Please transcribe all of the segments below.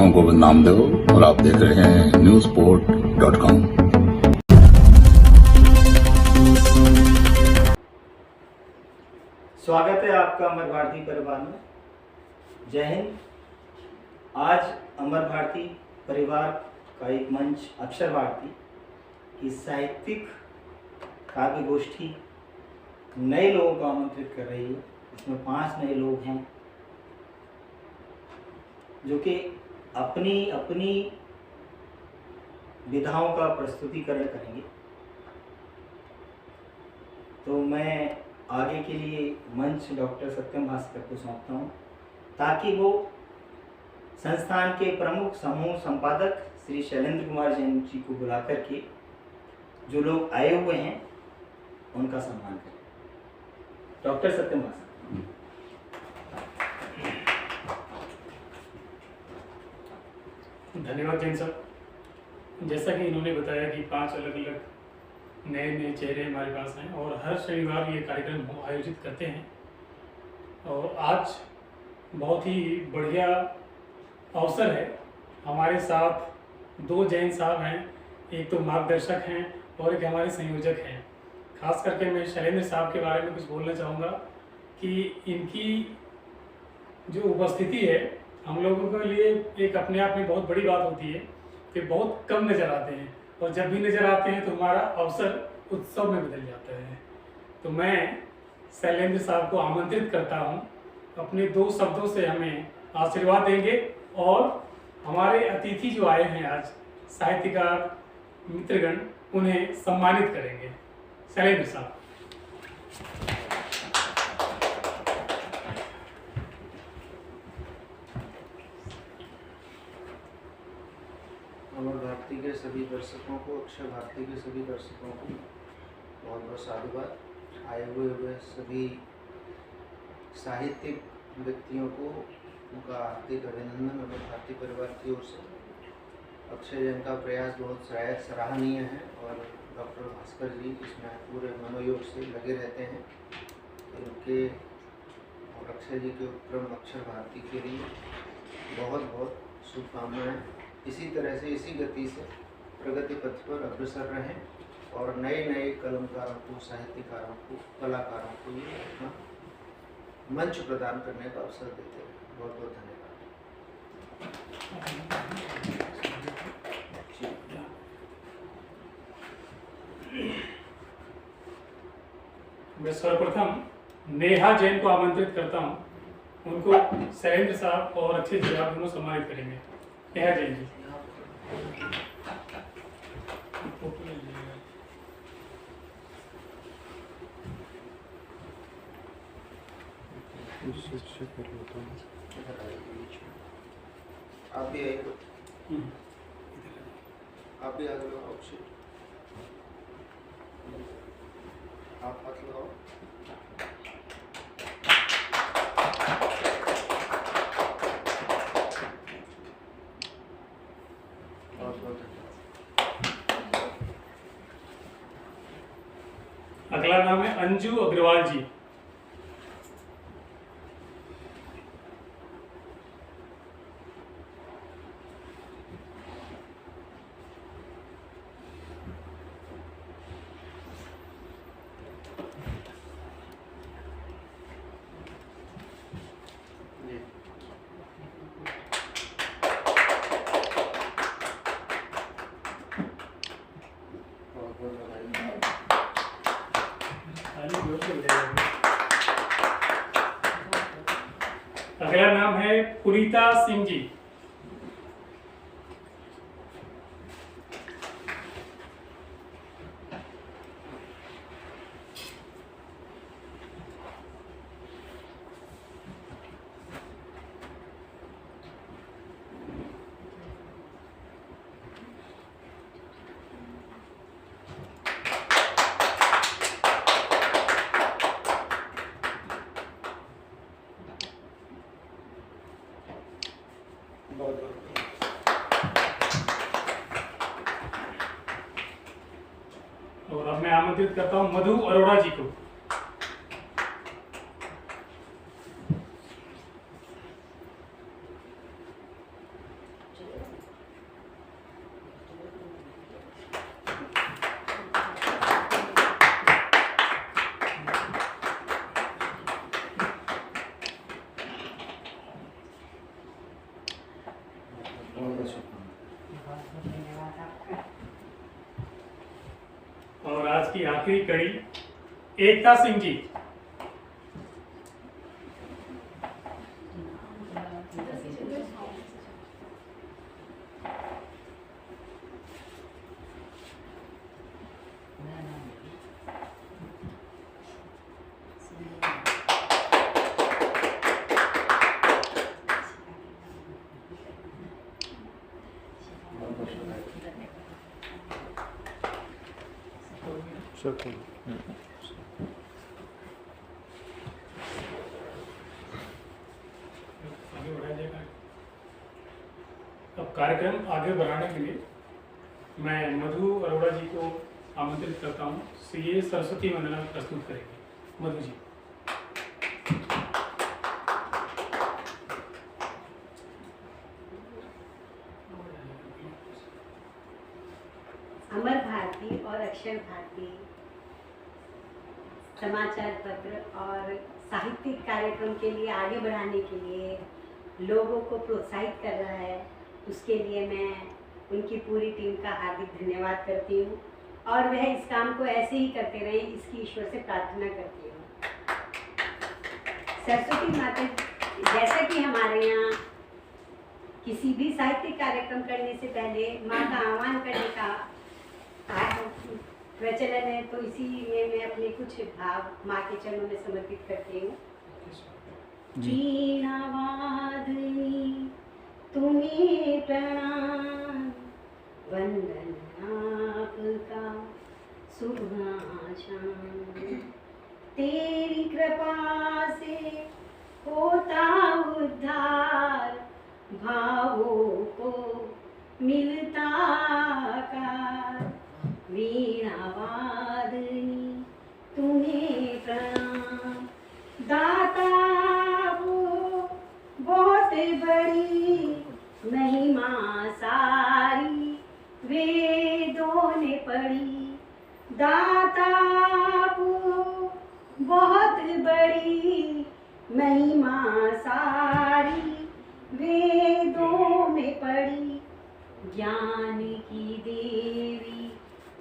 हूं गोविंद नामदेव और आप देख रहे हैं newsport.com। स्वागत है आपका अमर भारती परिवार में। जय हिंद। आज अमर भारती परिवार का एक मंच अक्षर भारती की साहित्यिक काव्य गोष्ठी नए लोगों को आमंत्रित कर रही है। इसमें 5 नए लोग हैं जो कि अपनी अपनी विधाओं का प्रस्तुतिकरण करेंगे। तो मैं आगे के लिए मंच डॉक्टर सत्यम भास्कर को सौंपता हूँ ताकि वो संस्थान के प्रमुख समूह संपादक श्री शैलेंद्र कुमार जैन जी को बुला करके जो लोग आए हुए हैं उनका सम्मान करें। डॉक्टर सत्यम भास्कर। धन्यवाद जैन साहब। जैसा कि इन्होंने बताया कि 5 अलग अलग नए चेहरे हमारे पास हैं और हर शनिवार ये कार्यक्रम हम आयोजित करते हैं। और आज बहुत ही बढ़िया अवसर है। हमारे साथ 2 जैन साहब हैं, एक तो मार्गदर्शक हैं और एक हमारे संयोजक हैं। खास करके मैं शैलेंद्र साहब के बारे में कुछ बोलना चाहूँगा कि इनकी जो उपस्थिति है हम लोगों के लिए एक अपने आप में बहुत बड़ी बात होती है कि बहुत कम नज़र आते हैं और जब भी नज़र आते हैं तो हमारा अवसर उत्सव में बदल जाता है। तो मैं शैलेंद्र साहब को आमंत्रित करता हूं, अपने 2 शब्दों से हमें आशीर्वाद देंगे और हमारे अतिथि जो आए हैं आज साहित्यकार मित्रगण उन्हें सम्मानित करेंगे। शैलेंद्र साहब। अमर भारती के सभी दर्शकों को, अक्षर भारती के सभी दर्शकों को बहुत बहुत साधुवाद। आए हुए सभी साहित्यिक व्यक्तियों को उनका हार्दिक अभिनंदन अमर भारती परिवार की ओर से। अक्षय जैन का प्रयास बहुत सराहनीय है और डॉक्टर भास्कर जी इसमें पूरे मनोयोग से लगे रहते हैं। उनके और अक्षय जी के उपक्रम अक्षर भारती के लिए बहुत बहुत शुभकामनाएँ। इसी तरह से इसी गति से प्रगति पथ पर अग्रसर रहें और नए नए कलमकारों को, साहित्यकारों को, कलाकारों को ये अपना मंच प्रदान करने का अवसर देते हैं। बहुत बहुत धन्यवाद। मैं सर्वप्रथम नेहा जैन को आमंत्रित करता हूं। उनको शैलेंद्र साहब और अक्षय जी आप दोनों सम्मानित करेंगे। नेहा जैन जी। आप भी आइए। आप भी आ जाओ। आप हाथ लगाओ। अगला नाम है अंजू अग्रवाल जी। अगला नाम है पुनीता सिंह जी। और अब मैं आमंत्रित करता हूं मधु अरोड़ा जी को। आखिरी कड़ी एकता सिंह जी। आगे बढ़ाया जाएगा। अब कार्यक्रम आगे बढ़ाने के लिए मैं मधु अरोड़ा जी को आमंत्रित करता हूँ। ये सरस्वती वंदना प्रस्तुत करेंगे। मधु जी। अमर भारती और अक्षर भारती समाचार पत्र और साहित्यिक कार्यक्रम के लिए आगे बढ़ाने के लिए लोगों को प्रोत्साहित कर रहा है, उसके लिए मैं उनकी पूरी टीम का हार्दिक धन्यवाद करती हूँ और वह इस काम को ऐसे ही करते रहे, इसकी ईश्वर से प्रार्थना करती हूँ। सरस्वती माता, जैसा कि हमारे यहाँ किसी भी साहित्यिक कार्यक्रम करने से पहले माँ का आह्वान करने का प्रचलन है, तो इसी में मैं अपने कुछ भाव माँ के चरणों में समर्पित करती हूँ। वीणा वादनी तुम्हें प्रणाम, वंदन आपका सुबह शाम, तेरी कृपा से होता उद्धार, भावों को मिलता आकार। वीणा वादनी तुम्हें प्रणाम, दाता वो बहुत बड़ी महिमा सारी वेदों ने पढ़ी। दाता वो बहुत बड़ी महिमा सारी वेदों में पढ़ी। ज्ञान की देवी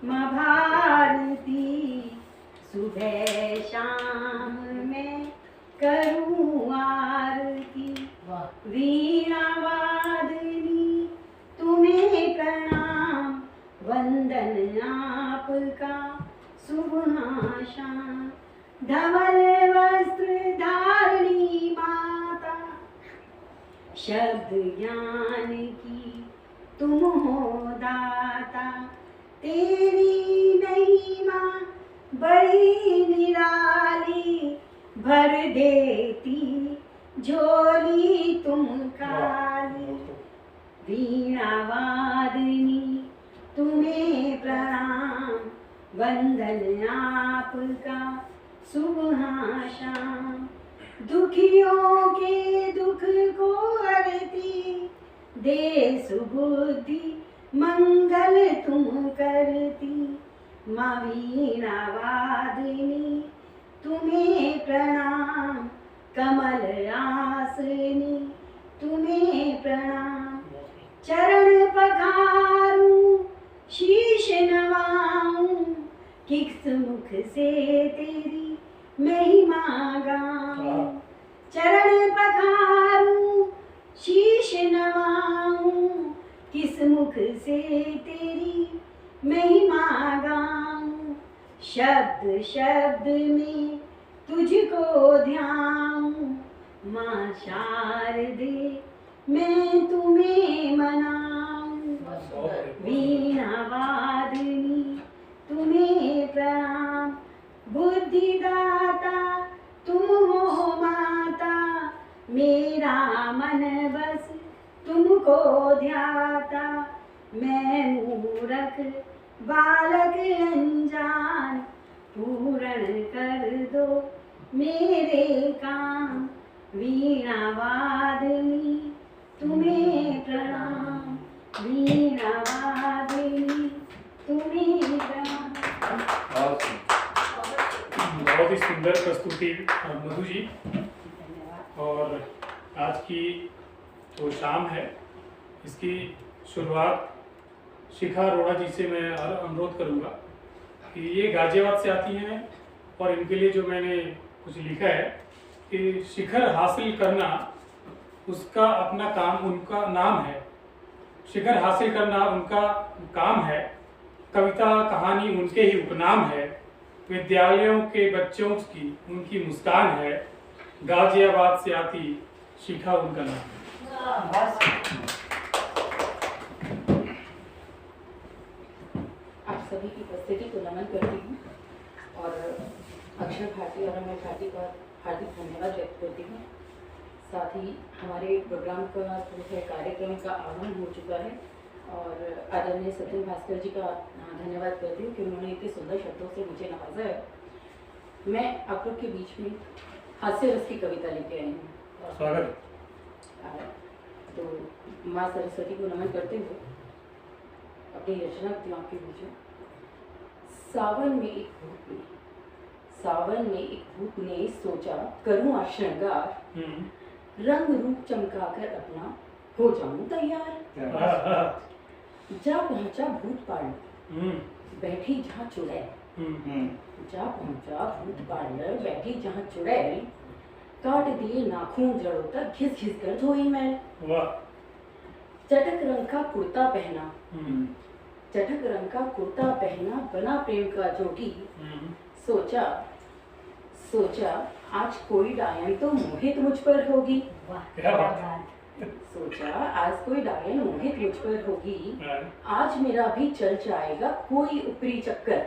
माँ भारती, सुबह शाम मैं करूँ आरती। वीणा वादनी तुम्हें प्रणाम, वंदन आपका सुबह शाम। धवल वस्त्र धारणी माता, शब्द ज्ञान की तुम हो दाता। तेरी महिमा बड़ी निराली, भर देती झोली तुम काली। वीणा वादनी तुम्हें प्रणाम, वंदन आपका सुबह शाम। दुखियों के दुख को हरती, दे सुबुद्धि मंगल तुम करती। माँ वीणा वादनी तुम्हें प्रणाम, कमल आसनी तुम्हें प्रणाम। चरण पखारूं शीश नवाऊं, किस मुख से तेरी महिमा गाऊं। चरण पखारूं शीश नवाऊं, किस मुख से तेरी महिमा गाऊं। शब्द शब्द में तुझको ध्याऊं, माँ शारदे मैं तुम्हें मनाऊं। वीणा वादनी तुम्हें प्रणाम, बुद्धिदाता तुम हो माता। मेरा मन बस तुमको ध्याता, मैं मूरख बालक अनजान, पूर्ण कर दो मेरे काम। वीणा वादनी तुम्हें प्रणाम, वीणा वादनी तुम्हें प्रणाम। बहुत ही सुंदर प्रस्तुति मधु जी। और आज की जो शाम है, इसकी शुरुआत शिखा अरोड़ा जी से मैं अनुरोध करूंगा कि ये गाजियाबाद से आती हैं और इनके लिए जो मैंने कुछ लिखा है कि शिखर हासिल करना उसका अपना काम, उनका नाम है। शिखर हासिल करना उनका काम है, कविता कहानी उनके ही उपनाम है, विद्यालयों के बच्चों की उनकी मुस्कान है, गाजियाबाद से आती शिखा उनका नाम है। आप सभी की उपस्थिति को नमन करती हूँ और अक्षर भारती और अमर भारती का हार्दिक धन्यवाद व्यक्त करती हूँ। साथ ही हमारे प्रोग्राम का जो है कार्यक्रम का आरंभ हो चुका है और आदरणीय सत्यम भास्कर जी का धन्यवाद करती हूँ कि उन्होंने इतने सुंदर शब्दों से मुझे नवाजा है। मैं आप लोग के बीच में हास्य रस की कविता लेके आई हूँ। स्वागत। तो माँ सरस्वती को नमन करते हुए अपनी रचना करती हूँ आपके बीच में। सावन में एक भूत ने सोचा करूँ आज श्रृंगार, रंग रूप चमकाकर अपना हो जाऊं तैयार। जा पहुंचा भूत पार्लर, बैठी जहाँ चुड़ैल। जा पहुंचा भूत पार्लर, बैठी जहाँ चुड़ैल। काट दिए नाखून जड़ों तक, घिस घिस कर धोई मैल। चटक रंग का कुर्ता पहना, चटक रंग का कुर्ता पहना, बना प्रेम का जोगी। सोचा आज कोई डायन तो मोहित मुझ पर होगी। सोचा आज कोई डायन मोहित मुझ पर होगी। आज मेरा भी चल जाएगा कोई ऊपरी चक्कर।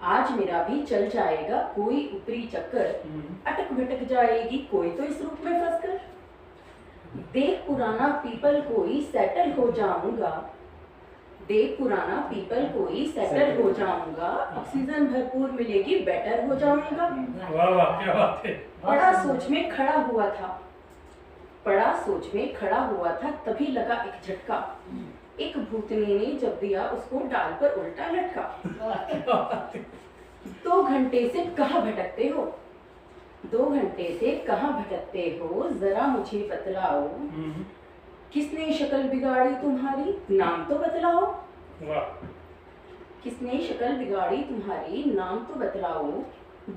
आज मेरा भी चल जाएगा कोई ऊपरी चक्कर। अटक भटक जाएगी कोई तो इस रूप में फंसकर। देख पुराना पीपल कोई सेटल हो जाऊंगा। देख पुराना पीपल कोई सेटल हो जाऊंगा। ऑक्सीजन भरपूर मिलेगी बेटर हो जाऊंगा। वाह वाह, क्या बात है। बड़ा सोच में खड़ा हुआ था, बड़ा सोच में खड़ा हुआ था, तभी लगा एक झटका। एक भूतनी ने जब दिया उसको डाल पर उल्टा लटका। 2 घंटे से कहाँ भटकते हो, 2 घंटे से कहाँ भटकते हो, जरा मुझे बतलाओ। किसने शक्ल बिगाड़ी तुम्हारी, नाम तो बतलाओ। किसने शक्ल बिगाड़ी तुम्हारी, नाम तो बतलाओ।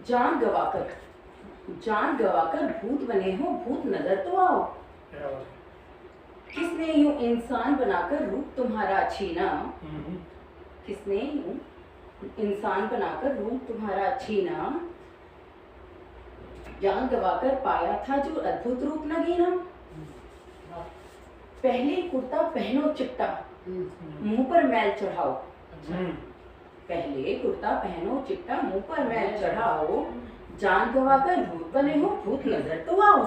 जान गवाकर भूत बने हो, भूत नजर तो आओ। किसने यूं इंसान बनाकर रूप तुम्हारा छीना, किसने यूं इंसान बनाकर रूप तुम्हारा छीना। जान गवाकर पाया था जो अद्भुत रूप नगीना। पहले कुर्ता पहनो चिट्टा, मुंह पर मैल चढ़ाओ। पहले कुर्ता पहनो चिट्टा, मुंह पर मैल चढ़ाओ। जान गवाकर भूत बने हो, भूत नजर तो आओ।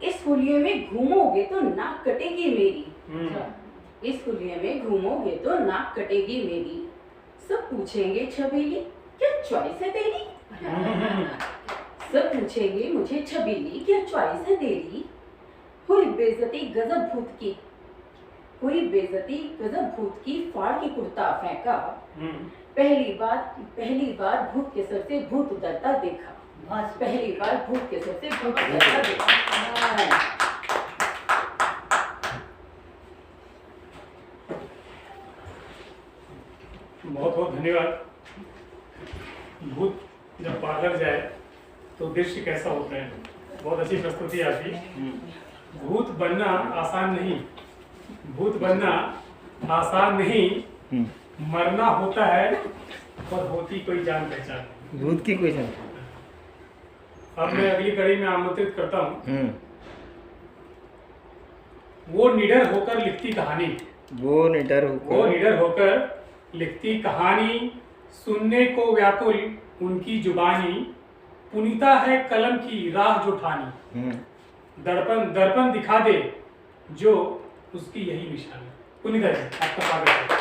इस हुलिये में घूमोगे तो नाक कटेगी मेरी। इस हुलिये में घूमोगे तो नाक कटेगी मेरी। सब पूछेंगे छबीली क्या चॉइस है तेरी। सब पूछेंगे मुझे छबीली क्या चॉइस है तेरी। हुई बेइज्जती गजब भूत की, हुई बेइज्जती गजब भूत की, फाड़ के कुर्ता फेंका। पहली बार भूत के सर से भूत उतरता देखा। पहली बार भूत के सर से भूत उतरता देखा। बहुत बहुत धन्यवाद। भूत जब पार्लर जाए तो दृश्य कैसा होता है, बहुत अच्छी प्रस्तुति आपकी। भूत बनना आसान नहीं, भूत बनना आसान नहीं, मरना होता है और होती कोई जान पहचान। भूत की कोई जान। अब मैं अगली कड़ी में आमंत्रित करता हूँ। वो निडर होकर लिखती कहानी, वो निडर होकर लिखती कहानी, सुनने को व्याकुल उनकी जुबानी। पुनीता है कलम की राह जो ठानी, दर्पण दिखा दे जो उसकी यही निशानी। पुनीता जी, आपका स्वागत है।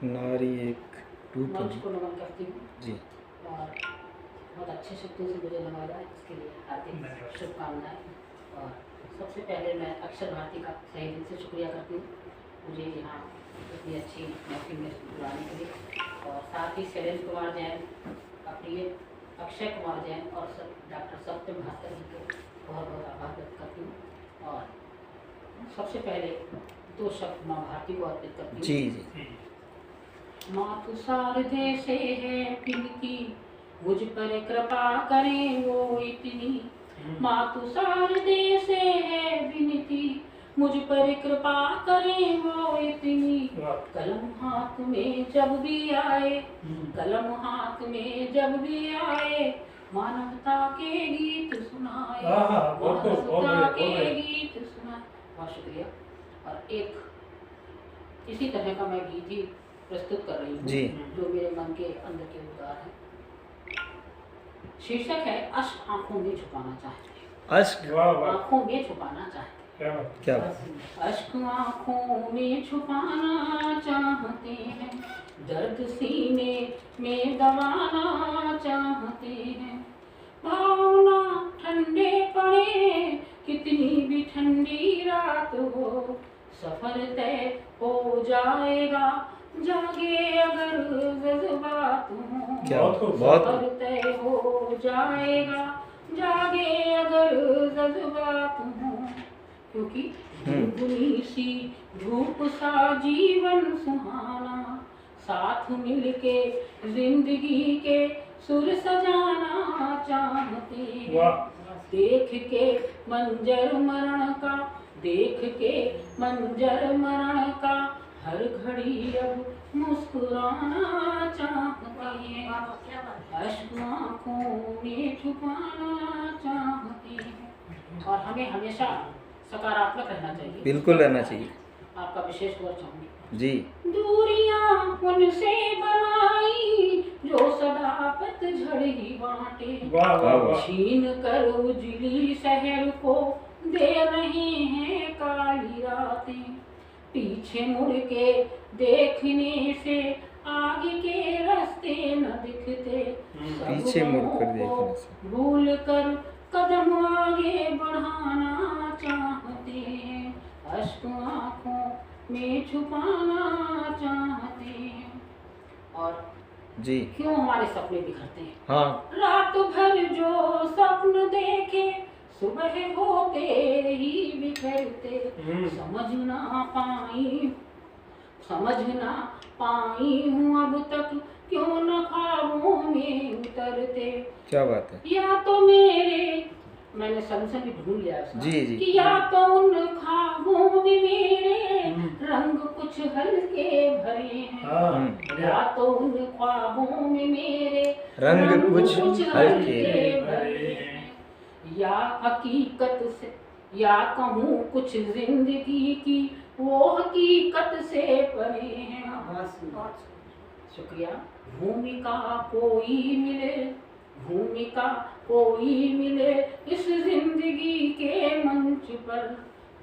नारी एक रूप मंच को नमन करती हूँ जी। और बहुत अच्छे शब्दों से मुझे नवाजा, इसके लिए हार्दिक शुभकामनाएं। और सबसे पहले मैं अक्षर भारती का सही दिल से शुक्रिया करती हूँ मुझे यहाँ इतनी अच्छी महफिल में बुलाने के लिए। और साथ ही शैलेंद्र कुमार जैन, अपने अक्षय कुमार जैन और डॉक्टर सत्यम भास्कर जी को बहुत बहुत आभार व्यक्त करती हूँ। और सबसे पहले 2 शब्द माँ भारती को अर्पित करती हूँ। जी जी। मातु शारदे से है विनती, मुझ पर कृपा करें वो इतनी। मातु शारदे से है विनती, मुझ पर कृपा करें वो इतनी। कलम हाथ में जब भी आए, कलम हाथ में जब भी आए, मानवता के गीत सुनाए, मानवता के गीत सुनाए। बहुत शुक्रिया। और एक इसी तरह का मैं गीत ही प्रस्तुत कर रही हूँ जी। जो मेरे मन के अंदर के उद्गार है। शीर्षक है अश्क आंखों में छुपाना चाहते हैं। अश्क आंखों में छुपाना चाहते हैं। क्या अश्क आंखों में छुपाना चाहते हैं, दर्द सीने में दबाना चाहते हैं। भावना ठंडे पड़े, कितनी भी ठंडी रात हो, सफर तय हो जाएगा, जागे अगर जज्बात हो। सफर तय हो जाएगा, जागे अगर जज्बात हो। क्योंकि धुंधली सी धूप सा जीवन सुहाना, साथ मिलके जिंदगी के सुर सजाना चाहते हैं। देख के मंजर मरण का, देख के मंजर मरण का, हर घड़ी अब मुस्कुराना चाहते हैं। अश्क आंखों में छुपाना चाहते हैं। और हमें हमेशा सकारात्मक रहना चाहिए। बिल्कुल रहना चाहिए। आपका विशेष वर्ड चाहूंगी जी। दूरियां उनसे बनाई जो सदा पतझड़ ही बांटे, छीन कर उजली शहर को दे रहे हैं काली रातें। पीछे मुड़ के देखने से आगे के रास्ते न दिखते, पीछे मुड़कर देखने से भूल कर कदम आगे बढ़ाना चाहते हैं। अश्क आंखों में छुपाना चाहते हैं। और जी। क्यों हमारे सपने बिखरते हैं? हाँ। रात भर जो सपन देखे, सुबह होते ही बिखरते। समझ ना पाई हूँ अब तक, क्यों न ख्वाबों में उतरते। क्या बात है। या तो मैंने सलूशन भी ढूंढ लिया उसका। जी जी। कि या तो उन ख्वाबों में मेरे रंग कुछ हल्के भरे हैं, या तो उन ख्वाबों में मेरे रंग कुछ हल्के भरे हैं, या हकीकत से, या कहूँ कुछ जिंदगी की वो हकीकत से परे हैं। शुक्रिया। भूमिका कोई मिले, भूमिका कोई मिले इस जिंदगी के मंच पर,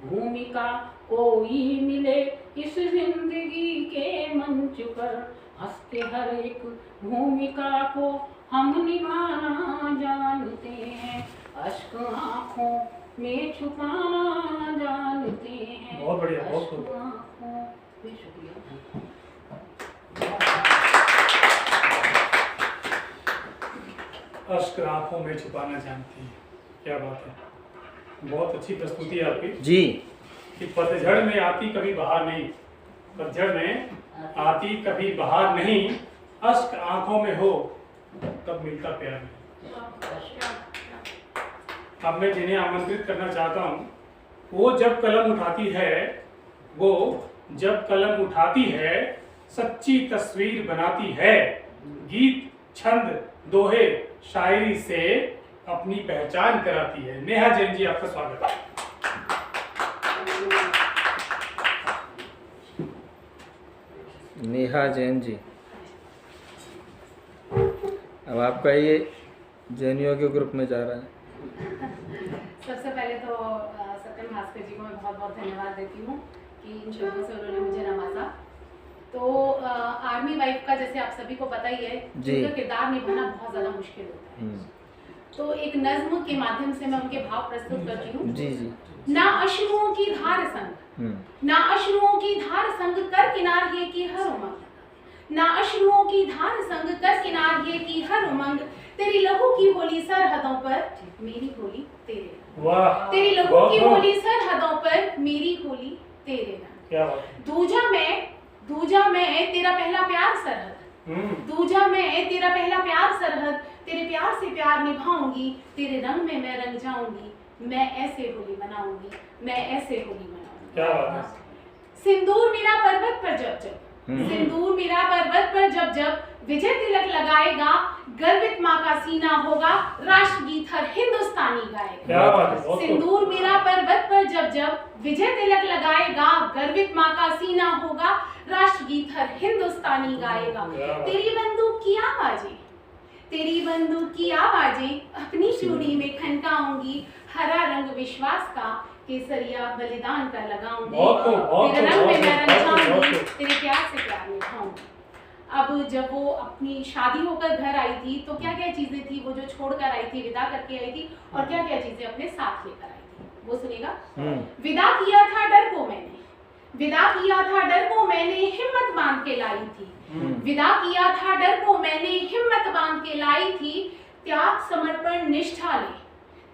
भूमिका कोई मिले इस जिंदगी के मंच पर। हंस के हर एक भूमिका को हम निभाना जानते हैं, अश्क आँखों में छुपाना जानते हैं। बहुत बढ़िया, बहुत अश्क आँखों में। शुक्रिया। अश्क आंखों में छुपाना जानती है। क्या बात है, बहुत अच्छी प्रस्तुति है आपकी जी। कि पतझड़ में आती कभी बहार नहीं, पतझड़ में आती कभी बहार नहीं, अश्क आंखों में हो तब मिलता प्यार नहीं। अब मैं जिन्हें आमंत्रित करना चाहता हूँ, वो जब कलम उठाती है, वो जब कलम उठाती है, सच्ची तस्वीर बनाती है, गीत छंद दोहे शायरी से अपनी पहचान कराती है। नेहा जैन जी, आपका स्वागत है। नेहा जैन जी, अब आपका ये जैनियों के ग्रुप में जा रहा है। सबसे पहले तो सत्यम भास्कर जी को मैं बहुत बहुत धन्यवाद देती हूँ कि इन शब्दों से उन्होंने मुझे नवाजा। तो आर्मी वाइफ का जैसे आप सभी को पता ही है, उनका किरदार निभाना बहुत ज़्यादा मुश्किल होता है। तो एक नज्म के माध्यम से मैं उनके भाव प्रस्तुत करती हूँ। जी जी। ना अश्रुओं की धार संग, ना अश्रुओं की धार संग कर किनार है कि हर उमंग, ना अश्रुओं की धार संग कर किनारे की हर उमंग, तेरी लहू की होली सरहदों पर मेरी होली तेरे रंग। वाह, तेरी लहू की होली सरहदों पर मेरी होली तेरे रंग। क्या बात है। दूजा मैं तेरा पहला प्यार सरहद, दूजा मैं तेरा पहला प्यार सरहद, तेरे प्यार से प्यार निभाऊंगी, तेरे रंग में मैं रंग जाऊंगी, मैं ऐसे होली मनाऊंगी, मैं ऐसे होली मनाऊंगी। क्या बात है। सिंदूर मेरा पर्वत पर जब जब, सिंदूर मेरा पर्वत पर जब जब, विजय तिलक लगाएगा, गर्वित माँ का सीना होगा, राष्ट्रगीत हर हिंदुस्तानी गाएगा। क्या बात है, बहुत सिंदूर मेरा पर्वत पर जब जब, विजय तिलक लगाएगा, गर्वित माँ का सीना होगा, राष्ट्रगीत हर हिंदुस्तानी गाएगा। तेरी बंदूक की आवाजें, तेरी बंदूक की आवाजें अपनी चूड़ी में खनकाऊंगी, हरा रंग विश्वास का, केसरिया बलिदान का लगाऊंगी, तेरे रंग में मैं रंग जाऊंगी, तेरे प्यार से प्यार निभाऊंगी। अब जब वो अपनी शादी होकर घर आई थी तो क्या क्या चीजें थी वो जो छोड़कर आई थी, विदा करके आई थी, और क्या क्या चीजें अपने साथ लेकर आई थी, वो सुनेगा। विदा किया था डर को मैंने, विदा किया था डर को मैंने, हिम्मत बांध के लाई थी, विदा किया था डर को मैंने, हिम्मत बांध के लाई थी, त्याग समर्पण निष्ठा ले,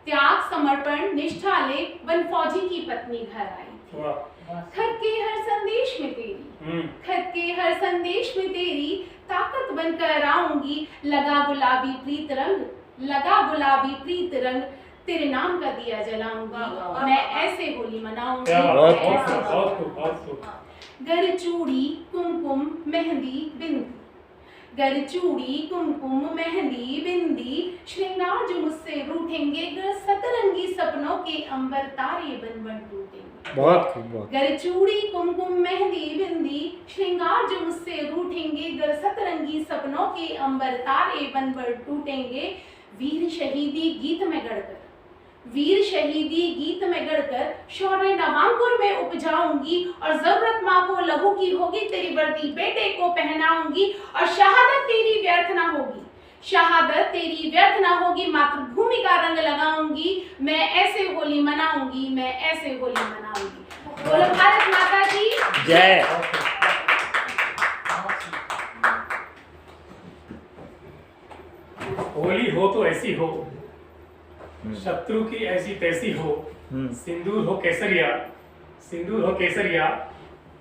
त्याग समर्पण निष्ठा ले, वन फौजी की पत्नी घर आई थी। खत के हर संदेश में तेरी, खत के हर संदेश में तेरी ताकत बनकर आऊंगी, लगा गुलाबी प्रीत रंग, लगा गुलाबी प्रीत रंग, तेरे नाम का दिया जलाऊंगी, मैं ऐसे होली मनाऊंगी, गर चूड़ी कुमकुम मेहंदी बिंदी, गर चूड़ी कुमकुम मेहंदी बिंदी, श्रृंगार जो मुझसे रूठेंगे, गर सतरंगी सपनों के अंबर तारे बन बन टूटेंगे। बहुत खूब, बहुत। गर चूड़ी कुमकुम मेहंदी बिंदी, श्रृंगार जो मुझसे रूठेंगे, गर सतरंगी सपनों के अंबर तारे बन बन टूटेंगे। वीर शहीदी गीत में गढ़कर, वीर शहीदी गीत में गढ़कर, शौर्य नवांकुर में उपजाऊंगी, और जरूरत माँ को लहू की होगी, तेरी वर्दी बेटे को पहनाऊंगी, और शहादत तेरी व्यर्थ ना होगी, शहादत तेरी व्यर्थ ना होगी, मातृभूमि का रंग लगाऊंगी, मैं ऐसे होली मनाऊंगी, मैं ऐसे होली मनाऊंगी। बोलो भारत माता की जय। होली हो तो ऐसी हो, शत्रु की ऐसी तैसी हो, सिंदूर हो केसरिया, सिंदूर हो केसरिया,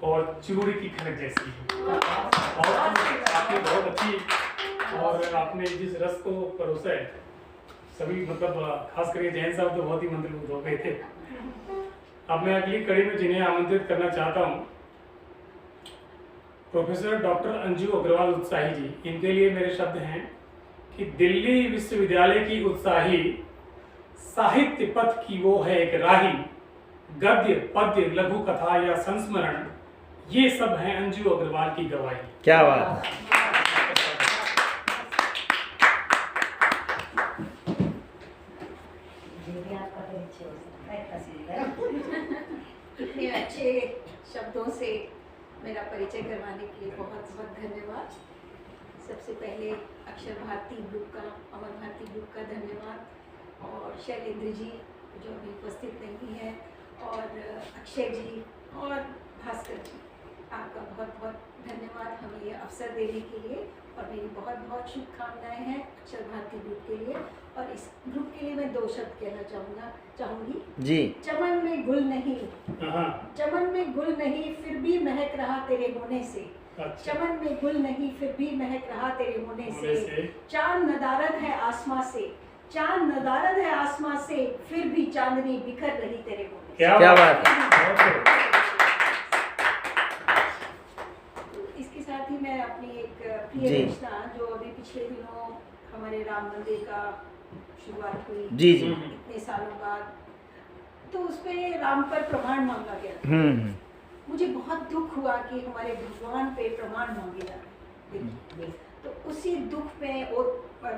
और चूड़ी की खनक जैसी हो। और आपने बहुत अच्छी, और आपने जिस रस को परोसा है, सभी मतलब खास करके जैन साहब तो बहुत ही मंत्रमुग्ध हो गए थे। अब मैं अगली कड़ी में जिन्हें आमंत्रित करना चाहता हूँ, प्रोफेसर डॉक्टर अंजू अग्रवाल उत्साही जी। इनके लिए मेरे शब्द हैं कि दिल्ली विश्वविद्यालय की उत्साही, साहित्य पथ की वो है एक राही, गद्य पद्य लघु कथा या संस्मरण, ये सब है अंजू अग्रवाल की गवाही। क्या बात है। इतने अच्छे शब्दों से मेरा परिचय करवाने के लिए बहुत बहुत धन्यवाद। सबसे पहले अक्षर भारती ग्रुप का, अमर भारती ग्रुप का धन्यवाद, और शैलेंद्र जी जो अभी उपस्थित नहीं है, और अक्षय जी और भास्कर जी, आपका बहुत बहुत धन्यवाद हमें ये अवसर देने के लिए, और मेरी बहुत बहुत शुभकामनाएं हैं अक्षर भारती ग्रुप के लिए। और इस ग्रुप के लिए मैं दो शब्द कहना चाहूँगी जी। चमन में गुल नहीं, चमन में गुल नहीं फिर भी महक रहा तेरे होने से, चमन में गुल नहीं फिर भी महक रहा तेरे होने से, चांद नदारद है आसमां से, चांद नदारद है आसमां से, फिर भी चांदनी बिखर रही तेरे होने से। क्या बात है। इसके साथ ही मैं अपनी एक प्रिय रचना, जो अभी पिछले दिनों हमारे राम मंदिर का शुरुआत हुई जी जी इतने सालों बाद, तो उसपे राम पर प्रमाण मांगा गया। मुझे बहुत दुख हुआ कि हमारे भगवान पे प्रमाण मांगे जा रहे हैं, तो उसी दुख में और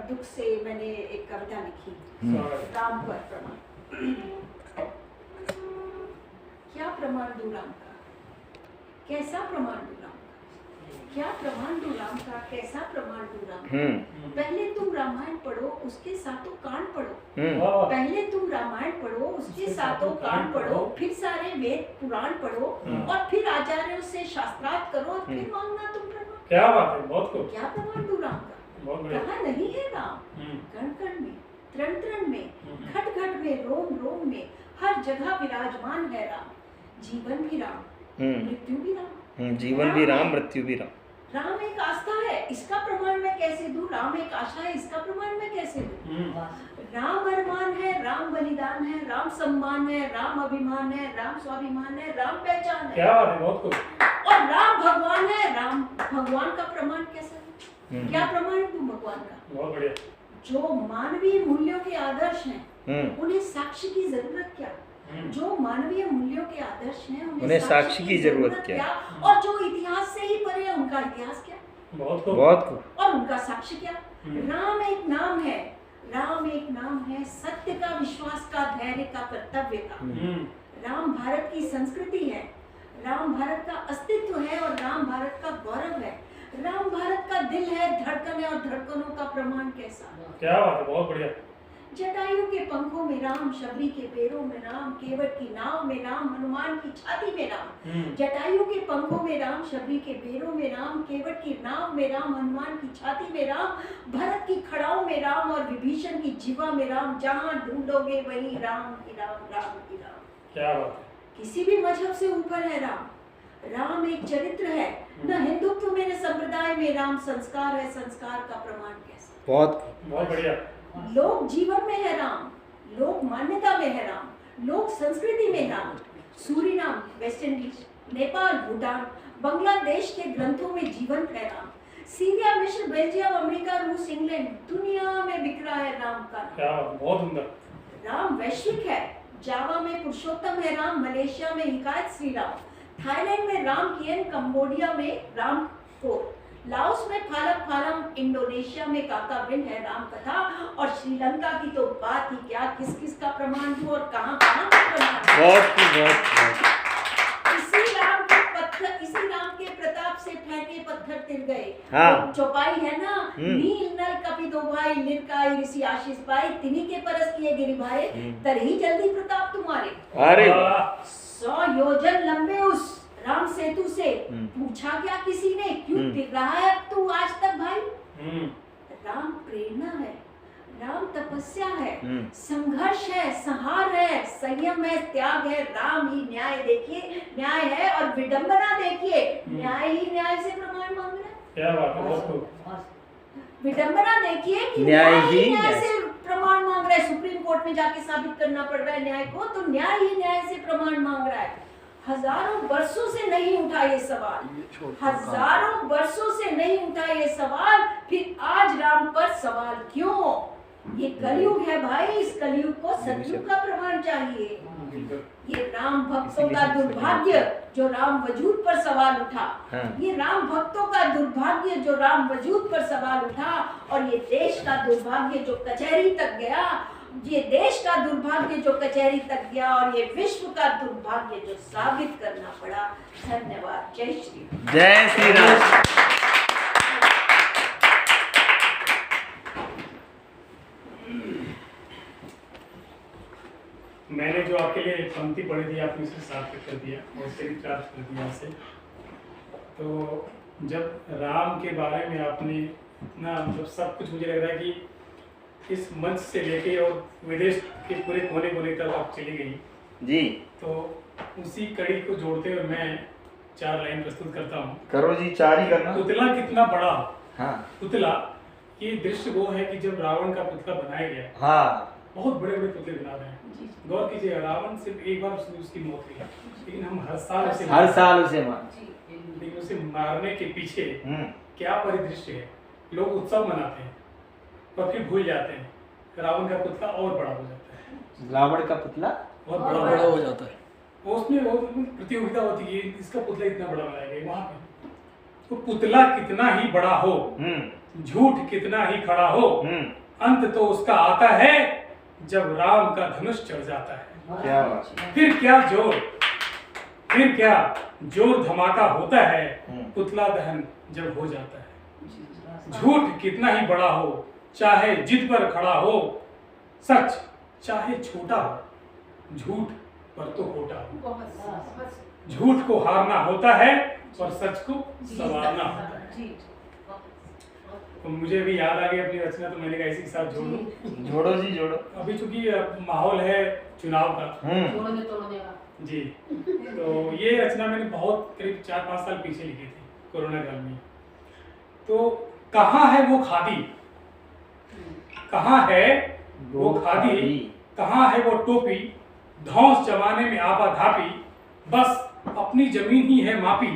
दुख से मैंने एक कविता लिखी, राम पर प्रमाण। क्या प्रमाण दूं राम का, कैसा प्रमाण दूं राम का, क्या प्रमाण दूं राम का, कैसा प्रमाण दूं राम का। पहले तुम रामायण पढ़ो, उसके सातों कांड पढ़ो, पहले तुम रामायण पढ़ो, उसके सातों कांड पढ़ो, फिर सारे वेद पुराण पढ़ो, और फिर आचार्यों से शास्त्रार्थ करो, और फिर मांगना तुम प्रमाण। क्या बात है, बहुत खूब, क्या प्रमाण दूं राम का? बहुत बढ़िया। कहाँ नहीं है राम? कण कण में, तृण तृण में, घट घट में, रोम रोम में, हर जगह विराजमान है राम। जीवन भी राम, मृत्यु भी राम। जीवन भी राम, मृत्यु भी राम। राम एक आस्था है, इसका प्रमाण मैं कैसे दूं? राम एक आशा है, इसका प्रमाण मैं कैसे दूं? राम अरमान है, राम बलिदान है, राम सम्मान है, राम अभिमान है, राम स्वाभिमान है, राम पहचान है। क्या बात है, बहुत खूब। और राम भगवान है। राम भगवान का प्रमाण कैसा है? क्या प्रमाण दूं भगवान का? बहुत बढ़िया। जो मानवीय मूल्यों के आदर्श हैं, उन्हें साक्ष्य की जरूरत क्या? जो मानवीय मूल्यों के आदर्श हैं, उन्हें साक्ष्य की जरूरत क्या? और जो इतिहास से ही परे है, उनका इतिहास क्या? बहुत खूब, बहुत खूब। और उनका साक्ष्य क्या? राम एक नाम है, राम एक नाम है, सत्य का, विश्वास का, धैर्य का, कर्तव्य का। राम भारत की संस्कृति है, राम भारत का अस्तित्व है और राम भारत का गौरव है। राम भारत का दिल है, धड़कन है, और धड़कनों का प्रमाण कैसा? क्या बात है, बहुत बढ़िया। जटायु के पंखों में राम, शबरी के पैरों में राम, केवट की नाव में राम, हनुमान की छाती में राम। जटायु के पंखों में राम, शबरी के पैरों में राम, केवट की नाव में राम, हनुमान की छाती में राम, भरत की खड़ाओं में राम और विभीषण की जीवा में राम। जहाँ ढूंढोगे वही राम ही राम, राम ही राम। क्या बात है। किसी भी मजहब से ऊपर है राम। राम एक चरित्र है, न हिंदुत्व में न संप्रदाय में। राम संस्कार है, संस्कार का प्रमाण कैसा? बहुत बढ़िया। लोक जीवन में है राम, लोक मान्यता में है राम, लोक संस्कृति में Ram. Suriname, West Indies, Nepal, Bhutan, Bangladesh के ग्रंथों में जीवंत है राम। सीरिया, मिस्र, बेल्जियम, अमेरिका, रूस, इंग्लैंड, दुनिया में बिखरा है राम का। क्या बात, बहुत सुंदर। राम वैश्विक है, जावा में पुरुषोत्तम है राम, मलेशिया में हिकायत श्री राम, थाईलैंड में राम कियन, कंबोडिया में राम को, लाओस में फालक फालम, इंडोनेशिया में काकाबिन है राम कथा। और श्रीलंका की तो बात ही क्या, किस किस का प्रमाण दूं और कहां कहां का प्रमाण। बहुत इसी राम के प्रताप से फेंके पत्थर तिर गए। हाँ। चौपाई है ना, नील नल कपि दो भाई, लिरकाई ऋषि आशीष पाई, तिन्ही के परस किए गिरि भाई, तरही जल्दी प्रताप तुम्हारे। अरे 100 योजन लंबे उस राम सेतु से, पूछा क्या किसी ने, क्यों तिर रहा है अब तू आज तक भाई? राम प्रेरणा है, राम तपस्या है, संघर्ष है, संहार है, संयम है, त्याग है। राम ही न्याय, देखिए न्याय है, और विडंबना देखिए, न्याय ही न्याय से प्रमाण मांग रहा है। क्या बात है, बहुत खूब। विडंबना देखिए कि न्याय ही न्याय से प्रमाण मांग रहा है। सुप्रीम कोर्ट में जाके साबित करना पड़ रहा है न्याय को, तो न्याय ही न्याय से प्रमाण मांग रहा है। हजारों वर्षों से नहीं उठा ये सवाल, हजारों वर्षों से नहीं उठा ये सवाल, फिर आज राम पर सवाल क्यों? ये कलयुग है भाई, इस कलयुग को सतयुग का प्रमाण चाहिए। ये राम भक्तों का दुर्भाग्य जो राम वजूद पर सवाल उठा। ये राम भक्तों का दुर्भाग्य जो राम वजूद पर सवाल उठा। और ये देश का दुर्भाग्य जो कचहरी तक गया, ये देश का दुर्भाग्य जो कचहरी तक गया, और ये विश्व का दुर्भाग्य जो साबित करना पड़ा। धन्यवाद। जय श्री राम। जय श्री राम। मैंने जो आपके लिए पंक्ति पढ़ी थी, आपने उसे सार्थक कर दिया और चरित्रार्थ कर दिया उसे। तो जब राम के बारे में आपने इतना मतलब सब कुछ, मुझे लग रहा है कि इस मंच से लेके और विदेश के पूरे कोने कोने तक आप चली गई जी। तो उसी कड़ी को जोड़ते हुए मैं 4 लाइन प्रस्तुत करता हूँ। करो जी, 4 ही करना। पुतला कितना बड़ा हो। हाँ। पुतला, ये दृश्य वो है कि जब रावण का पुतला बनाया गया, हाँ, बहुत बड़े बड़े पुतले बना रहे हैं। गौर कीजिए, रावण सिर्फ एक बार उसकी मौत हुई, लेकिन हम हर साल उसे लेकिन उसे मारने के पीछे क्या परिदृश्य है। लोग उत्सव मनाते हैं और फिर भूल जाते हैं रावण का पुतला और बड़ा हो जाता है। रावण का पुतला बहुत बड़ा हो जाता है। उसमें बहुत प्रतियोगिता होती है, इसका पुतला इतना बड़ा बनाया गया वहां पे। तो पुतला कितना ही बड़ा हो, झूठ कितना ही खड़ा हो, अंत तो उसका आता है जब राम का धनुष चढ़ जाता है। क्या बात। फिर क्या जोर धमाका होता है, पुतला दहन जब हो जाता है। झूठ कितना ही बड़ा हो, चाहे जिद पर खड़ा हो, सच चाहे छोटा हो, झूठ पर तो होटा हो। झूठ को हारना होता है और सच को संवारना होता है। जी तो मुझे भी याद आ गई अपनी रचना, तो मैंने कहा इसी के साथ जोड़ दूं। जोड़ो जी जोड़ो। अभी चूंकि माहौल है चुनाव का तोड़ने का जी, तो ये रचना मैंने बहुत करीब 4-5 साल पीछे लिखी थी कोरोना काल में। तो कहाँ है वो खादी, कहाँ है वो खादी, कहाँ है वो टोपी, धौंस जमाने में आपा धापी, बस अपनी जमीन ही है मापी,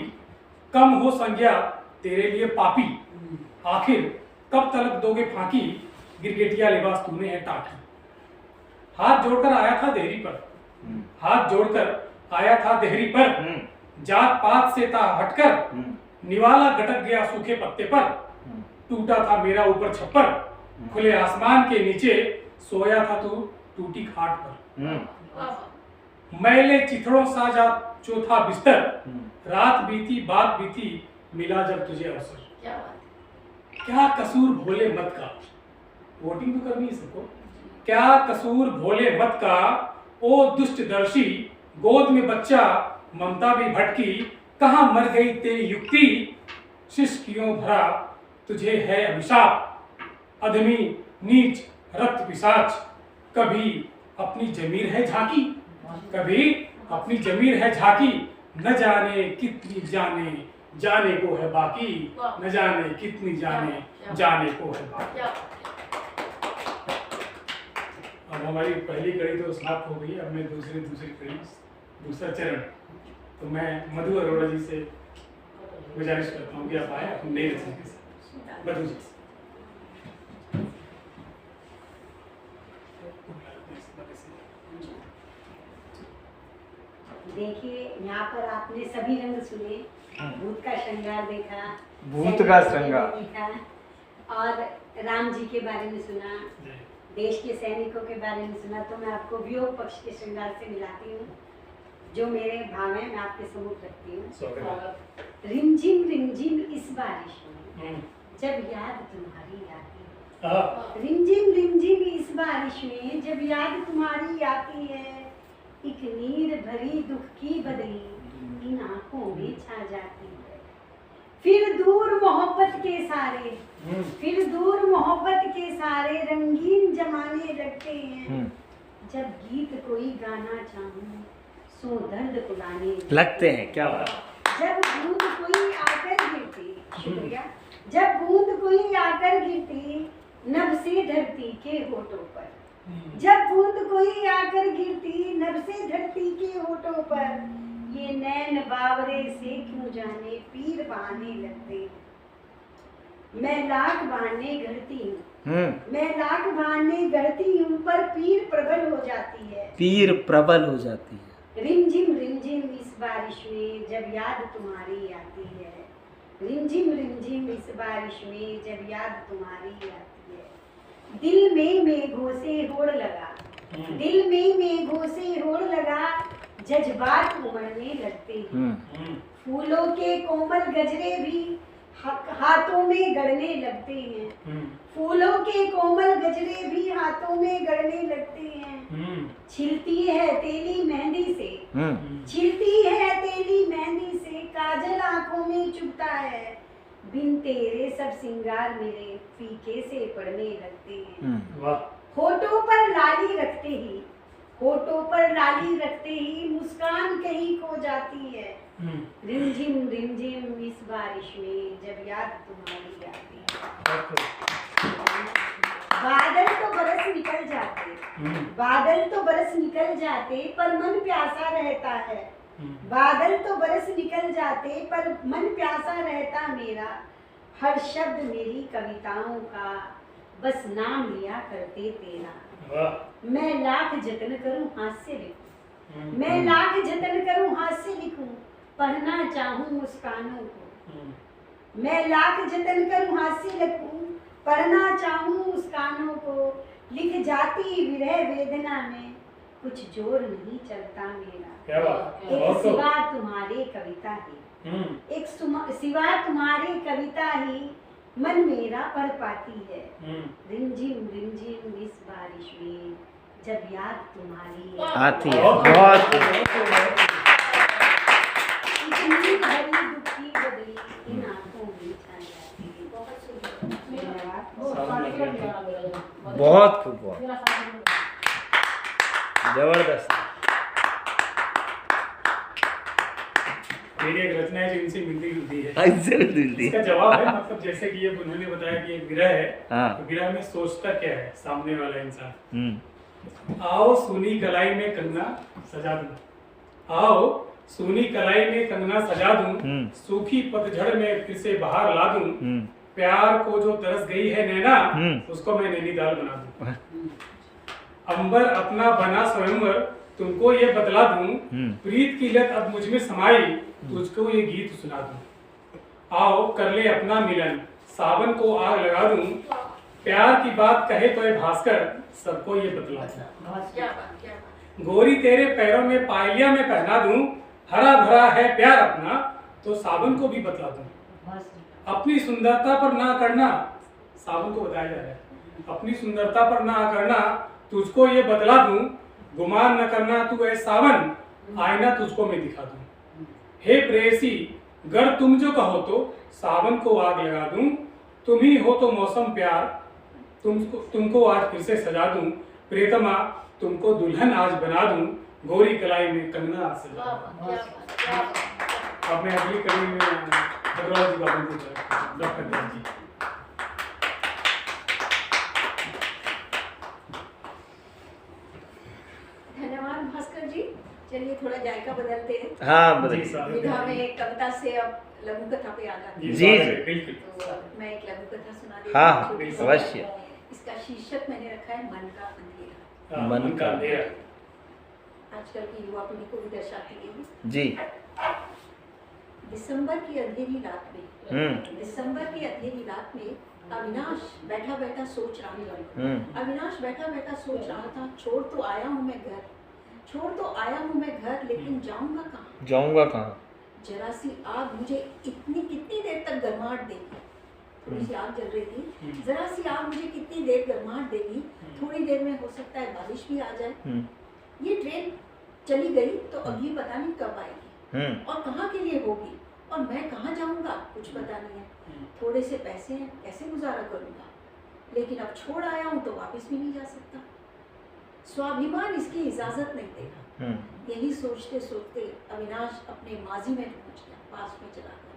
कम हो संज्ञा तेरे लिए पापी, आखिर कब तलक दोगे फांकी, गिरगिटिया लिबास तूने है टाकी। हाथ जोड़कर आया था देहरी पर, हाथ जोड़कर आया था देहरी पर, जात पात से था हटकर, निवाला गटक गया सूखे पत्ते पर, टूटा था मेरा ऊपर छप्पर, खुले आसमान के नीचे सोया था तू टूटी खाट पर। मैले चिथड़ों साजा चौथा बिस्तर, रात बीती बात बीती मिला जब तुझे अवसर। क्या बात है। क्या कसूर भोले मत का, वोटिंग तो करनी है सबको, क्या कसूर भोले मत का, ओ दुष्ट दर्शी गोद में बच्चा ममता भी भटकी, कहाँ मर गई तेरी युक्ति, शिश क्यों भरा तुझे है अभिशाप, अधमी नीच रक्त पिशाच, कभी अपनी जमीर है झांकी, कभी अपनी जमीर है झांकी, न जाने कितनी जाने जाने को है बाकी, न जाने कितनी जाने जाने को है बाकी। अब हमारी पहली कड़ी तो समाप्त हो गई, अब मैं दूसरी कड़ी दूसरा चरण, तो मैं मधु अरोड़ा जी से गुजारिश करता हूँ कि आप आए अपनी नई रचना के साथ। मधु जी। देखिए यहाँ पर आपने सभी रंग सुने, भूत का श्रृंगार देखा, भूत का श्रृंगार देखा, और राम जी के बारे में सुना, देश के सैनिकों के बारे में सुना। तो मैं आपको वियोग पक्ष के श्रृंगार से मिलाती हूँ, जो मेरे भाव है मैं आपके सम्मुख रखती हूँ। रिमझिम इस बारिश में जब याद तुम्हारी आती है, रिमझिम इस बारिश में जब याद तुम्हारी आती है, एक नीर भरी दुख की बदली इन आंखों में छा जाती है। फिर दूर मोहब्बत के सारे, फिर दूर मोहब्बत के सारे रंगीन जमाने लगते हैं, जब गीत कोई गाना चाहूं सो दर्द कुलाने लगते हैं। क्या बात। जब बूंद कोई आकर गिरती, शुक्रिया, जब बूंद कोई आकर गिरती नभ से धरती के होठों पर, जब बूंद कोई आकर गिरती नभ से धरती के होठों पर, ये नैन बावरे से क्यों जाने पीर बहाने लगते हैं। मैं लाख बहाने गढ़ती हूँ, मैं लाख बहाने गढ़ती हूँ, पर पीर प्रबल हो जाती है, पीर प्रबल हो जाती है। रिमझिम इस बारिश में जब याद तुम्हारी आती है, रिमझिम इस बारिश में जब याद तुम्हारी आती है। दिल में मेघों से होड़ लगा, दिल में मेघों से होड़ लगा, जज्बात उमड़ने लगते हैं। फूलों के कोमल गजरे भी हाथों में गड़ने लगते हैं, फूलों के कोमल गजरे भी हाथों में गड़ने लगते हैं। छिलती है तेली मेहंदी से, छिलती है तेली मेहंदी से, काजल आंखों में चुभता है, बिन तेरे सब सिंगार मेरे फीके से पड़ने लगते हैं। होठों पर लाली रखते ही, होठों पर लाली रखते ही मुस्कान कहीं खो जाती है। रिमझिम इस बारिश में जब याद तुम्हारी आती है। बादल तो बरस निकल जाते, बादल तो बरस निकल जाते, पर मन प्यासा रहता है। बादल तो बरस निकल जाते, पर मन प्यासा रहता मेरा। हर शब्द मेरी कविताओं का बस नाम लिया करते तेरा। मैं लाख जतन करूं हाथ से लिखूं, मैं लाख जतन करूं हाथ से लिखूं, पढ़ना चाहूं मुस्कानों को। मैं लाख जतन करूं हाथ से लिखूं, पढ़ना चाहूं मुस्कानों को। लिख जाती विरह वेदना में कुछ जोर नहीं चलता मेरा। एक सिवा तुम्हारे कविता ही, एक सिवा तुम्हारे कविता ही मन मेरा पढ़ पाती है। रिमझिम इस बारिश में जब याद तुम्हारी आती है। बहुत इतनी भरी दुखी बहुत खूब, बहुत जबरदस्त। मेरी एक रचना है जो इनसे मिलती जुलती है। इनसे मिलती है। इसका जवाब है, मतलब जैसे कि ये उन्होंने बताया कि एक विरह है, हाँ। तो विरह में सोचता क्या है सामने वाला इंसान। आओ सूनी कलाई में कंगना सजा दूं, आओ सूनी कलाई में कंगना सजा दूं, सूखी पतझड़ में फिर से बहार ला दूं, प्यार को जो तरस गई है नैना, उसको मैं नैनीताल बना दूं, अंबर अपना बना स्वयंवर, तुमको ये बतला दूं, प्रीत की लत अब मुझ में समाई, तुझको ये गीत सुना दूं, आओ कर ले अपना मिलन, सावन को आग लगा दूं, प्यार की बात कहे तो ये भास्कर, सबको ये बतला दूं, गोरी तेरे पैरों में पायलिया में पहना दूं, हरा भरा है प्यार अपना, तो सावन को भी बतला दूं, अपनी सुंदरता पर ना करना, सावन को बताया जा रहा है, अपनी सुंदरता पर ना करना, तुझको ये बतला दूं, गुमान न करना तू ऐ सावन, आईना तुझको मैं दिखा दूं, हे प्रेयसी गर तुम जो कहो तो सावन को आग लगा दूं, तुम ही हो तो मौसम प्यार, तुमको आज फिर से सजा दूं, प्रियतमा तुमको दुल्हन आज बना दूं, गोरी कलाई में कंगना सजा दूं। अब मैं अगली कड़ी में भगवान जी बाबू को डॉक्टर जी। धन्यवाद भास्कर जी। चलिए थोड़ा जायका बदलते हैं। हाँ बदलिए। विधा में कविता से अब लघु कथा पे आ जाते हैं। जी बिल्कुल। तो मैं एक लघु कथा सुना देती हाँ, हूँ, छोटी सी। अवश्य। इसका शीर्षक मैंने रखा है मन का अंधेरा। मन का अंधेरा। आजकल की युवा पीढ़ी को भी दर्शाती है। जी। दिसंबर की अंधेरी रात में, दिसंबर की अंधेरी रात में अविनाश बैठा बैठा सोच रहा था। अविनाश बैठा बैठा सोच रहा था, छोड़ तो आया हूँ मैं घर, छोड़ तो आया हूँ मैं घर, लेकिन जाऊंगा कहाँ? जाऊंगा कहाँ? जरा सी आग मुझे कितनी देर तक गर्माहट देगी? थोड़ी सी आग जल रही थी। जरा सी आग मुझे कितनी देर गर्माहट देगी? थोड़ी देर में हो सकता है बारिश भी आ जाए। ये ट्रेन चली गई तो अभी पता नहीं कब आएगी और कहाँ के लिए होगी, और मैं कहाँ जाऊंगा कुछ पता नहीं है। थोड़े से पैसे हैं, कैसे गुजारा करूंगा? लेकिन अब छोड़ आया हूँ तो वापस भी नहीं जा सकता। स्वाभिमान इसकी इजाजत नहीं देगा। यही सोचते सोचते अविनाश अपने माजी में पहुंच गया, पास में चला गया।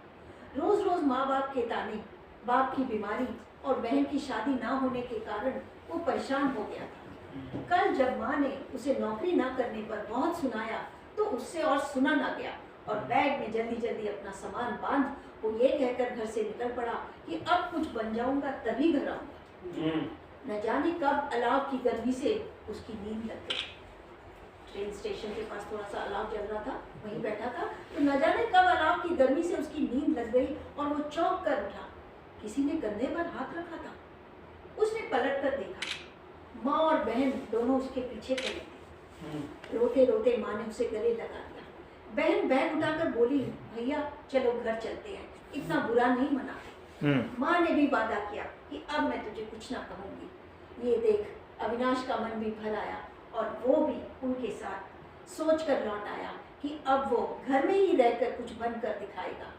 रोज रोज माँ बाप के ताने, बाप की बीमारी और बहन की शादी ना होने के कारण वो परेशान हो गया था। कल जब माँ ने उसे नौकरी ना करने पर बहुत सुनाया तो उससे और सुना ना गया, और बैग में जल्दी जल्दी अपना सामान बांध वो ये कहकर घर से निकल पड़ा कि अब कुछ बन जाऊंगा तभी घर आऊंगा। न जाने कब अलाव की गर्मी से उसकी नींद लग गई। ट्रेन स्टेशन के पास थोड़ा सा अलाव जल रहा था, वहीं बैठा था, तो न जाने कब अलाव की गर्मी से उसकी नींद लग गई और वो चौंक कर उठा। किसी ने कंधे पर हाथ रखा था। उसने पलट कर देखा, माँ और बहन दोनों उसके पीछे खड़ी थी। रोते रोते माँ ने उसे गले लगा दिया। बहन बैग उठाकर बोली, भैया चलो घर चलते हैं, इतना बुरा नहीं मनाते। माँ ने भी वादा किया कि अब मैं तुझे कुछ ना कहूँगी। ये देख अविनाश का मन भी भर आया और वो भी उनके साथ सोच कर लौट आया कि अब वो घर में ही रहकर कुछ बनकर दिखाएगा।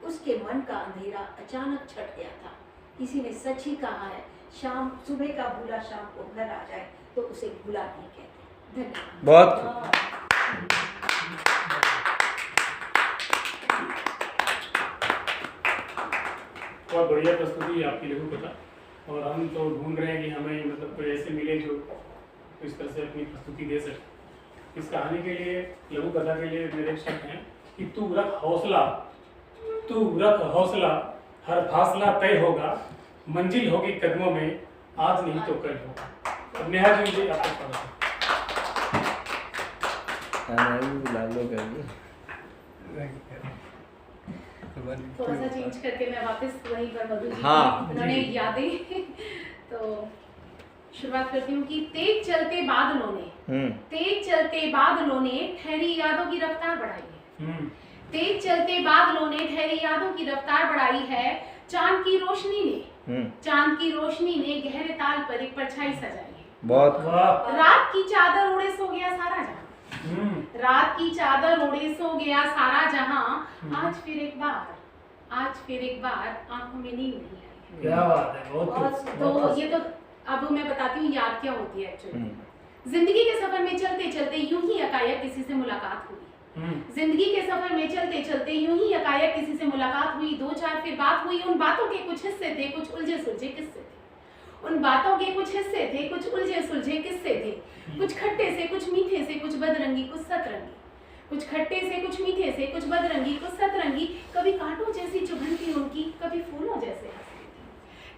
उसके मन का अंधेरा अचानक छट गया था। किसी ने सच ही कहा है, शाम सुबह का भूला शाम को घर आ जाए तो उसे भूला नहीं कहते। धन्यवाद। बहुत बहुत बढ़िया प्रस्तुति आपकी लघु कथा, और हम तो ढूंढ रहे हैं कि हमें मतलब कोई ऐसे मिले जो इस तरह से अपनी प्रस्तुति दे सके। इस कहानी के लिए, लघु कथा के लिए मेरे शब्द हैं कि तू रख हौसला, तू रख हौसला, हर फासला तय होगा, मंजिल होगी कदमों में, आज नहीं तो कल होगा। अब नेहा जी आपका स्वागत है। थोड़ा सा चेंज करके मैं वापस वहीं पर मधु जी हाँ, उन्होंने यादें तो शुरुआत करती हूँ कि तेज चलते बादलों ने, तेज चलते बादलों ने ठहरी यादों की रफ्तार बढ़ाई है। तेज चलते बादलों ने ठहरी यादों की रफ्तार बढ़ाई है। चांद की रोशनी ने, चांद की रोशनी ने गहरे ताल पर एक परछाई सजाई है। बहुत रात की चादर ओढ़े सो गया सारा जहां, रात की चादर ओढ़े सो गया सारा जहां। आज फिर एक बार, आज फिर एक बार आंखों में नींद नहीं आई है। क्या बात है, बहुत खूब। तो ये तो अब मैं बताती हूँ याद क्या होती है एक्चुअली। जिंदगी के सफर में चलते चलते यूं ही एकाएक किसी से मुलाकात हुई। जिंदगी के सफर में चलते चलते यूं ही एकाएक किसी से मुलाकात हुई, दो चार फिर बात हुई। उन बातों के कुछ हिस्से थे, कुछ उलझे सुलझे किस्से थे। उन बातों के कुछ हिस्से थे, कुछ उलझे सुलझे किस्से थे। कुछ खट्टे से, कुछ मीठे से, कुछ बदरंगी, कुछ सतरंगी। कुछ खट्टे से, कुछ मीठे से, कुछ बदरंगी, कुछ सतरंगी। कभी कांटों जैसी चुभन उनकी, कभी फूलों जैसे हंसते थे।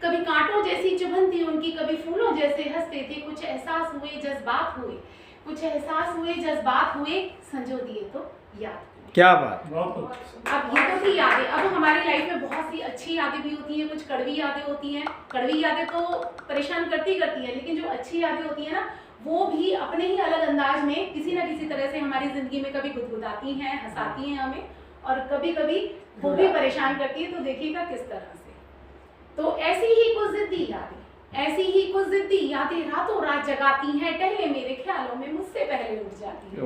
कभी कांटों जैसी चुभन थी उनकी, कभी फूलों जैसे हंसते थे। कुछ एहसास हुए, जज्बात हुए, कुछ एहसास हुए, जज्बात हुए, संजो दिए तो याद। क्या बात। बहुत खूब। अब ये तो थी यादें। अब हमारी लाइफ में बहुत सी अच्छी यादें भी होती हैं, कुछ कड़वी यादें होती हैं। कड़वी यादें तो परेशान करती हैं, लेकिन जो अच्छी यादें होती हैं ना, वो भी अपने ही अलग अंदाज में किसी ना किसी तरह से हमारी जिंदगी में कभी गुदगुदाती हैं, हंसाती हैं हमें, और कभी कभी वो भी परेशान करती है। तो देखिएगा किस तरह से। तो ऐसी ही कुछ जिद्दी यादें, ऐसी ही कुछ जिद्दी यादें रातों रात जगाती हैं, टहले मेरे ख्यालों में मुझसे पहले उठ जाती हैं।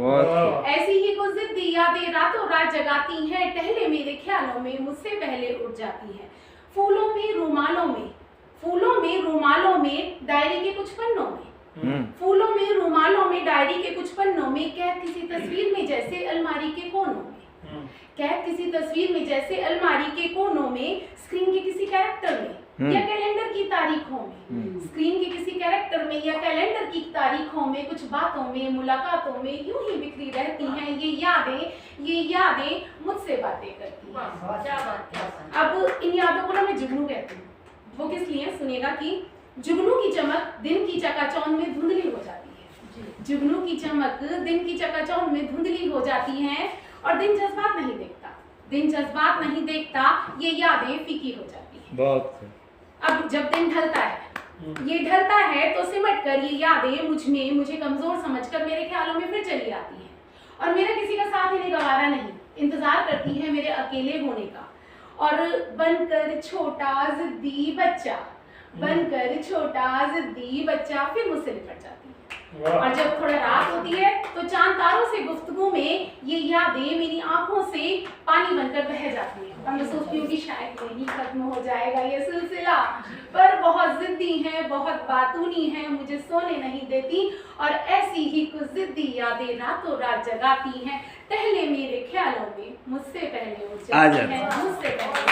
ऐसी ही कुछ जिद्दी यादें रातों रात जगाती हैं, टहले मेरे ख्यालों में मुझसे पहले उठ जाती हैं। फूलों में रुमालों में, फूलों में रुमालों में, डायरी के कुछ पन्नों में, फूलों में रुमालों में, डायरी के कुछ पन्नों में, कैद किसी तस्वीर में जैसे अलमारी के कोनों में, कैद किसी तस्वीर में जैसे अलमारी के कोनों में, स्क्रीन के किसी कैरेक्टर में या कैलेंडर की तारीखों में, स्क्रीन के किसी कैरेक्टर में या कैलेंडर की तारीखों में, कुछ बातों में, मुलाकातों में यूं ही बिखरी रहती हैं ये यादें मुझसे बातें करती हैं। अब इन यादों को ना मैं जुगनू कहती हूँ। वो किस लिए, सुनिएगा कि जुगनू की चमक दिन की चकाचौंध में धुंधली हो जाती है। जुगनू की चमक दिन की चकाचौंध में धुंधली हो जाती हैं, और दिन जज्बात नहीं देखता, दिन जज्बात नहीं देखता, ये यादें फीकी हो जाती हैं। बहुत। अब जब दिन ढलता है, ये ढलता है, तो सिमट कर ये यादें मुझे कमजोर समझकर मेरे ख्यालों में फिर चली आती हैं, और मेरा किसी का साथ इन्हें गवारा नहीं, इंतजार करती है मेरे अकेले होने का। और बनकर छोटा जिद्दी बच्चा, बनकर छोटा जिद्दी बच्चा फिर मुझसे निपट जाती है। और जब थोड़ा रात होती है, तो चांद तारों से गुफ्तगू में ये यादें मेरी आंखों से पानी बनकर बह जाती हैं, और मैं सोचती हूँ कि शायद यही खत्म हो जाएगा ये सिलसिला, पर बहुत जिद्दी है, बहुत बातूनी है, मुझे सोने नहीं देती, और ऐसी ही कुछ जिद्दी यादें रातों रात जगाती हैं, टहले मेरे ख्यालों में मुझसे पहले उठ जाती हैं, मुझसे पहले।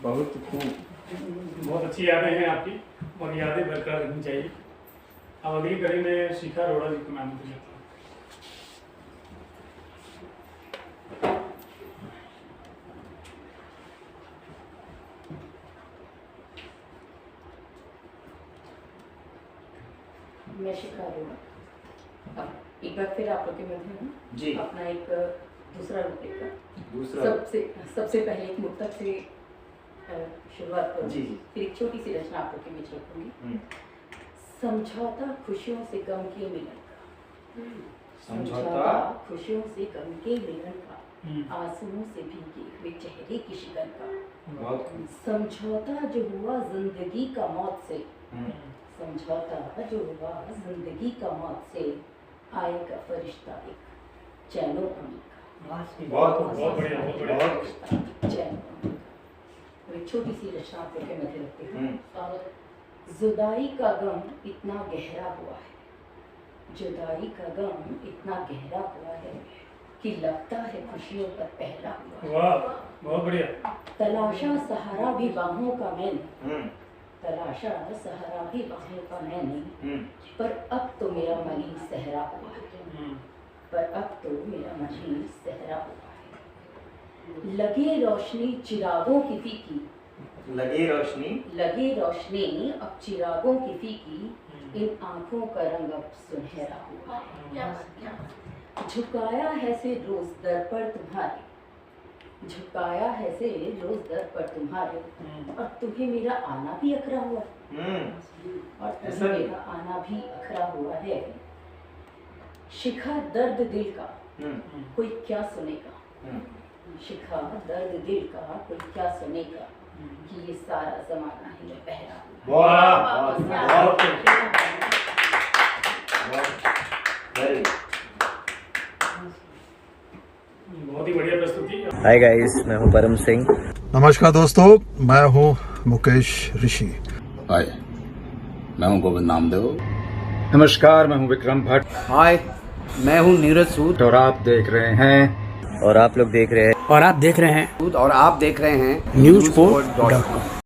बहुत खूब। बहुत अच्छी यादें हैं आपकी, और यादें बरकरार रहनी चाहिए। अब अगली कड़ी में शिखा अरोड़ा जी को मैं आमंत्रित करता हूँ। मैं शिखा अरोड़ा। अब एक बार फिर आप लोग के मध्य हूँ जी। अपना एक दूसरा रूप लेकर दूसरा सबसे पहले एक मुक्तक से शुरुआत करूँ, जी जी। फिर एक छोटी सी रचना आप लोग के बीच रखूंगी। समझौता खुशियों से गम के मिलन का, समझौता खुशियों से गम के मिलन का, आंसुओं से भीगे हुए चेहरे की शिकन का, समझौता जो हुआ जिंदगी का मौत से, समझौता जो हुआ जिंदगी का मौत से, आएगा फरिश्ता एक चैनो अमी का। बहुत बढ़िया, बहुत बढ़िया। चैनो एक छोटी सी रचना आप लोग के मध्य रखते हैं। जुदाई का गम इतना गहरा हुआ है, जुदाई का गम इतना गहरा हुआ है कि लगता है खुशियों पर पहला हुआ। वाह, बहुत बढ़िया। तलाशा सहारा भी बाहों का मैंने, तलाशा सहारा भी बाहों का मैंने, पर अब तो मेरा मन ही सहरा हुआ है, पर अब तो मेरा मन ही सहरा हुआ है। लगे रोशनी चिरागों की फीकी, लगे रोशनी अब चिरागों की फीकी, इन आंखों का रंग अब सुनहरा हुआ है। झुकाया है से रोज दर पर तुम्हारे, झुकाया है से रोज दर पर तुम्हारे, और तुम्हें मेरा आना भी अखरा हुआ है, और तुम्हें मेरा आना भी अखरा हुआ है। शिखा दर्द दिल का कोई क्या सुनेगा, शिखा दर्द दिल का कोई क्या सुनेगा, कि ये सारा जमाना ही बहरा हुआ। बहुत ही बढ़िया प्रस्तुति। हाय गाइस, मैं हूं परम सिंह। नमस्कार दोस्तों, मैं हूं मुकेश ऋषि। हाय, मैं हूं गोविंद नामदेव। नमस्कार, मैं हूं विक्रम भट्ट। हाय, मैं हूं नीरज सूद और आप देख रहे हैं और आप लोग देख रहे हैं न्यूज़पोर्ट.com।